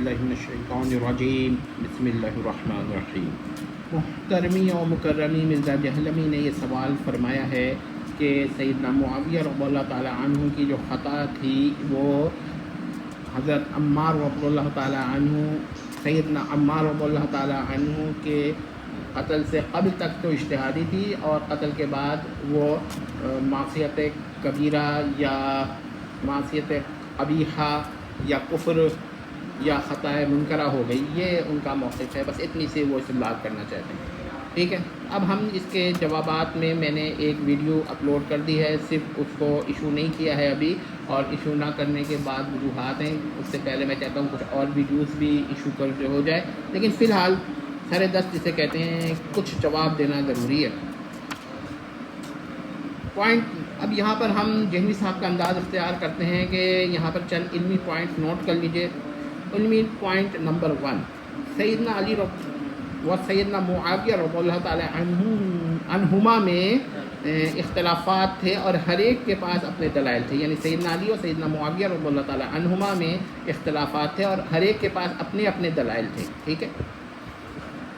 बिल्लाहि मिनश्शैतानिर्रजीम बिस्मिल्लाहिर्रहमानिर्रहीम। मुहतरमी और मुकर्रमी मिर्ज़ा जहलमी ने यह सवाल फरमाया है कि सैयदना मुआविया रज़ियल्लाहु ताला अन्हु की जो ख़ता थी वो हज़रत अम्मार रज़ियल्लाहु ताला अन्हु सैयदना अम्मार रज़ियल्लाहु ताला अन्हु के क़त्ल से क़ब्ल तक तो इज्तिहादी थी और क़त्ल के बाद वो मासियत कबीरा या मासियत क़बीहा या कुफ्र या ख़ताए मुनकरा हो गई, ये उनका मौक़िफ़ है। बस इतनी से वो इस्तेमाल करना चाहते हैं। ठीक है, अब हम इसके जवाबात में मैंने एक वीडियो अपलोड कर दी है, सिर्फ उसको इशू नहीं किया है अभी, और इशू ना करने के बाद वजूहात हैं। उससे पहले मैं चाहता हूँ कुछ और वीडियोस भी इशू कर जो हो जाए, लेकिन फ़िलहाल सरे दस्त जिसे कहते हैं कुछ जवाब देना ज़रूरी है। पॉइंट अब यहाँ पर हम जहनी साहब का अंदाज़ इख्तियार करते हैं कि यहाँ पर चंद इल्मी पॉइंट नोट कर लीजिए। इल्मी पॉइंट नंबर 1, सैयदना अली व सैयदना मुआविया रज़ियल्लाहु ताला अन्हुमा में इख्तलाफात थे और हर एक के पास अपने दलाइल थे। यानी सैयदना अली और सैयदना मुआविया रज़ियल्लाहु ताला अन्हुमा में इख्तलाफात थे और हर एक के पास अपने अपने दलाइल थे। ठीक है,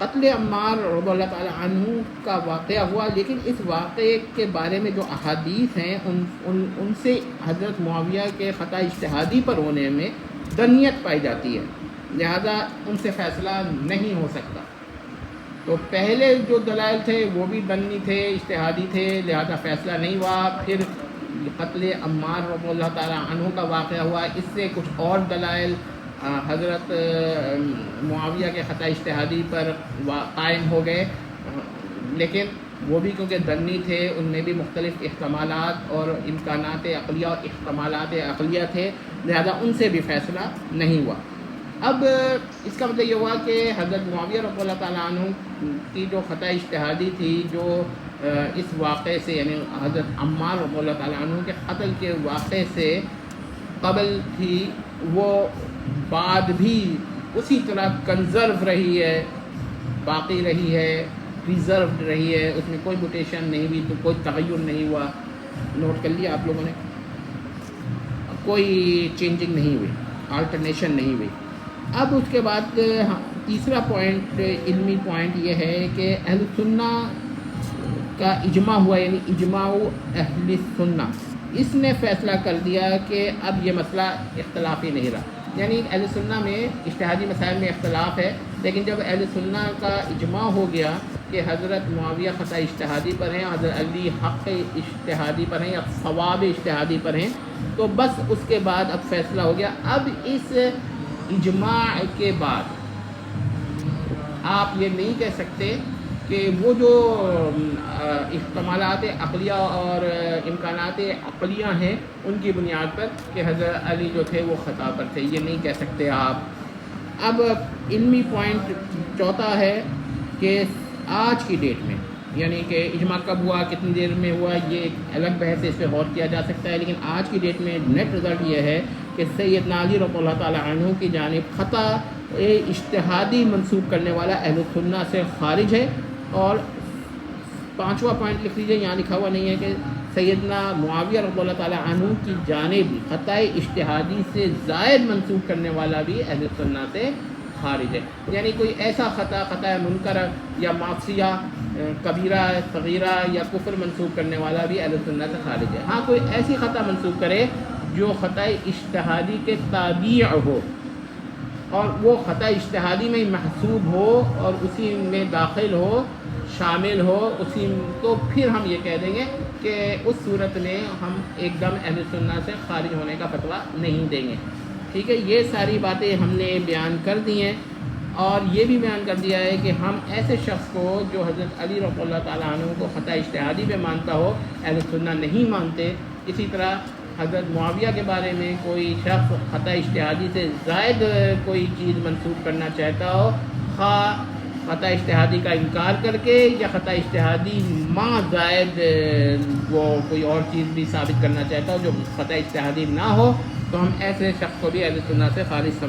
क़त्ल अम्मार रज़ियल्लाहु ताला अन्हु का वाक़या हुआ, लेकिन इस वाक़े के बारे में जो अहादीस हैं उनसे हज़रत मुआविया के ख़ता इज्तिहादी पर होने में दनियत पाई जाती है, लिहाजा उनसे फ़ैसला नहीं हो सकता। तो पहले जो दलाइल थे वो भी दन्नी थे, इज्तिहादी थे, लिहाजा फ़ैसला नहीं हुआ। फिर क़त्ल अम्मार रज़ियल्लाहु ताला अन्हु का वाक़या हुआ, इससे कुछ और दलाइल हज़रत मुआविया के ख़ता इज्तिहादी पर कायम हो गए, लेकिन वो भी क्योंकि दन्नी थे उनमें भी मुख्तलिफ़ इह्तमालात और इम्कानात अक़लिया और इह्तमालात अक़लिया थे, लिहाजा उनसे भी फ़ैसला नहीं हुआ। अब इसका मतलब ये हुआ कि हज़रत मुआविया रज़ियल्लाहु ताला अन्हु की जो ख़ता इज्तिहादी थी, जो इस वाक़े से यानी हज़रत अम्मार रज़ियल्लाहु ताला अन्हु के क़त्ल के वाक़े से क़ब्ल थी, वो बाद भी उसी तरह कंज़र्व रही है, बाक़ी रही है, प्रिज़र्व्ड रही है, उसमें कोई म्यूटेशन नहीं हुई, तो कोई तग़य्युर नहीं हुआ। नोट कर लिया आप लोगों ने, कोई चेंजिंग नहीं हुई, अल्टरनेशन नहीं हुई। अब उसके बाद तीसरा पॉइंट, इल्मी पॉइंट ये है कि अहले सुन्ना का इजमा हुआ, यानी इजमाउ अहले सुन्ना, इसने फ़ैसला कर दिया कि अब ये मसला इख्तलाफी नहीं रहा। यानी अहले सुन्ना में इज्तिहादी मसाइल में इख्तलाफ है, लेकिन जब अहले सुन्ना का इजमा हो गया कि हज़रत मुआविया ख़ता इज्तिहादी पर हैं, हज़रत अली हक़ इज्तिहादी पर हैं या सवाब इज्तिहादी पर हैं, तो बस उसके बाद अब फ़ैसला हो गया। अब इस इजमा के बाद आप ये नहीं कह सकते कि वो जो इह्तमालात अक़लिया और इम्कानात अक़लिया हैं उनकी बुनियाद पर कि हज़रत अली जो थे वो ख़ता पर थे, ये नहीं कह सकते आप। अब इल्मी पॉइंट चौथा है कि आज की डेट में, यानी कि इजमा कब हुआ, कितनी देर में हुआ, ये एक अलग बहस है, इस पर गौर किया जा सकता है, लेकिन आज की डेट में नेट रिज़ल्ट ये है कि सैयदना अली रज़ियल्लाहु ताला अन्हु की जानिब ख़ता इज्तिहादी मंसूब करने वाला अहले सुन्ना से ख़ारिज है। और पांचवा पॉइंट लिख लीजिए, यहाँ लिखा हुआ नहीं है कि सैयदना मुआविया रज़ियल्लाहु ताला अन्हु की जानिब ख़ता इज्तिहादी से ज़ायद मंसूब करने वाला भी अहले सुन्ना से ख़ारिज है। यानी कोई ऐसा ख़ता मुनकर या मासिया कबीरा सगीरा या कुफ्र मंसूब करने वाला भी अहले सुन्ना से ख़ारिज है। हाँ, कोई ऐसी ख़ता मंसूब करे जो ख़ता इज्तिहादी के ताबी हो और वो ख़ता इज्तिहादी में महसूब हो और उसी में दाखिल हो, शामिल हो, उसी, तो फिर हम ये कह देंगे कि उस सूरत में हम एकदम अहले सुन्ना से ख़ारिज होने का फतवा नहीं देंगे। ठीक है, ये सारी बातें हमने बयान कर दी हैं और ये भी बयान कर दिया है कि हम ऐसे शख्स को जो हज़रत अली रज़ियल्लाहु ताला अन्हु को ख़ता इज्तिहादी पे मानता हो, अहले सुन्ना नहीं मानते। इसी तरह हज़रत मुआविया के बारे में कोई शख्स ख़ता इज्तिहादी से ज़ायद कोई चीज़ मंसूब करना चाहता हो, ख़ता इज्तिहादी का इनकार करके या ख़ता इज्तिहादी माँ ज़ायद वो कोई और चीज़ भी साबित करना चाहता हो जो ख़ता इज्तिहादी ना हो, तो हम ऐसे शख्स को भी अहले सुन्ना से ख़ारिज